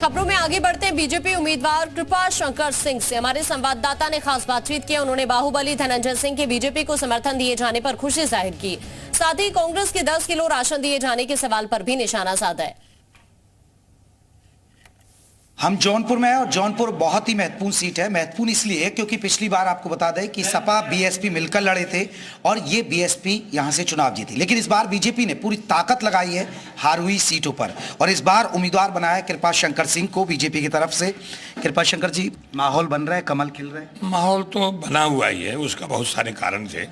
खबरों में आगे बढ़ते हैं। बीजेपी उम्मीदवार कृपा शंकर सिंह से हमारे संवाददाता ने खास बातचीत की। उन्होंने बाहुबली धनंजय सिंह के बीजेपी को समर्थन दिए जाने पर खुशी जाहिर की। साथ ही कांग्रेस के 10 किलो राशन दिए जाने के सवाल पर भी निशाना साधा है। हम जौनपुर में हैं और जौनपुर बहुत ही महत्वपूर्ण सीट है। महत्वपूर्ण इसलिए क्योंकि पिछली बार आपको बता दें कि सपा बीएसपी मिलकर लड़े थे और ये बीएसपी यहां से चुनाव जीती, लेकिन इस बार बीजेपी ने पूरी ताकत लगाई है हार हुई सीटों पर और इस बार उम्मीदवार बनाया कृपा शंकर सिंह को बीजेपी की तरफ से। कृपा शंकर जी, माहौल बन रहा है, कमल खिल रहा है? माहौल तो बना हुआ ही है, उसका बहुत सारे कारण थे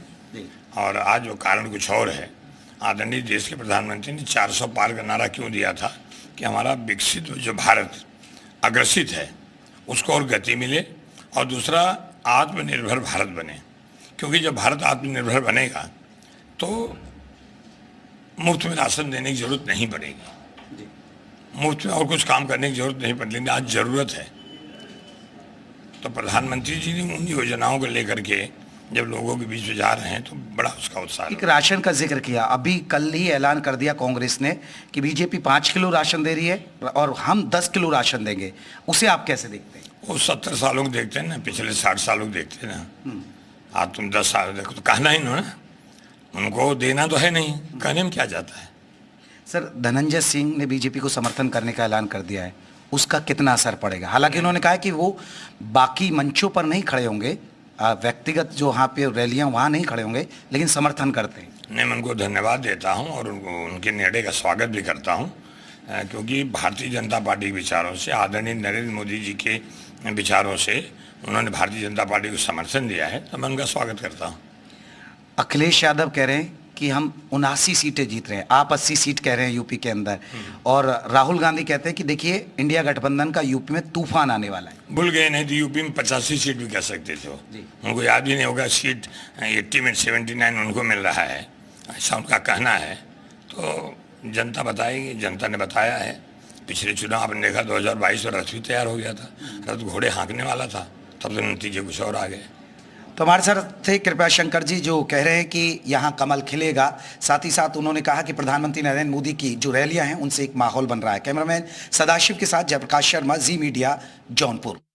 और आज वो कारण कुछ और है। आदरणीय देश के प्रधानमंत्री ने 400 पार का नारा क्यों दिया था कि हमारा विकसित जो भारत अग्रसित है उसको और गति मिले और दूसरा आत्मनिर्भर भारत बने, क्योंकि जब भारत आत्मनिर्भर बनेगा तो मुफ्त में राशन देने की जरूरत नहीं पड़ेगी, मुफ्त में और कुछ काम करने की जरूरत नहीं पड़ेगी। आज जरूरत है तो प्रधानमंत्री जी ने उन योजनाओं को लेकर के जब लोगों के बीच में जा रहे हैं तो बड़ा उसका उत्साह। एक राशन का जिक्र किया, अभी कल ही ऐलान कर दिया कांग्रेस ने कि बीजेपी 5 किलो राशन दे रही है और हम 10 किलो राशन देंगे, उसे आप कैसे देखते हैं? वो 70 सालों को देखते हैं ना, पिछले 60 सालों को देखते हैं ना। आज तुम 10 साल देखो तो कहना ही ना, उनको देना तो है नहीं, कहने में क्या जाता है। सर, धनंजय सिंह ने बीजेपी को समर्थन करने का ऐलान कर दिया है, उसका कितना असर पड़ेगा? हालांकि उन्होंने कहा कि वो बाकी मंचों पर नहीं खड़े होंगे, व्यक्तिगत जो वहाँ पे रैलियाँ वहाँ नहीं खड़े होंगे, लेकिन समर्थन करते हैं। मैं उनको धन्यवाद देता हूँ और उनके निर्णय का स्वागत भी करता हूँ, क्योंकि भारतीय जनता पार्टी के विचारों से, आदरणीय नरेंद्र मोदी जी के विचारों से उन्होंने भारतीय जनता पार्टी को समर्थन दिया है, तो मैं उनका स्वागत करता हूँ। अखिलेश यादव कह रहे हैं कि हम 79 सीटें जीत रहे हैं, आप 80 सीट कह रहे हैं यूपी के अंदर, और राहुल गांधी कहते हैं कि देखिए इंडिया गठबंधन का यूपी में तूफान आने वाला है। भूल गए, नहीं तो यूपी में 85 सीट भी कह सकते थे वो, उनको याद भी नहीं होगा। सीट 80 में 79 उनको मिल रहा है, ऐसा उनका कहना है। तो जनता बताएगी, जनता ने बताया है। पिछले चुनाव आपने देखा 2022 में रथ भी तैयार हो गया था, रथ घोड़े हाँकने वाला था, तब तो नतीजे कुछ और आ गए। तो हमारे साथ थे कृपा शंकर जी, जो कह रहे हैं कि यहाँ कमल खिलेगा। साथ ही साथ उन्होंने कहा कि प्रधानमंत्री नरेंद्र मोदी की जो रैलियां हैं उनसे एक माहौल बन रहा है। कैमरामैन सदाशिव के साथ जयप्रकाश शर्मा, जी मीडिया, जौनपुर।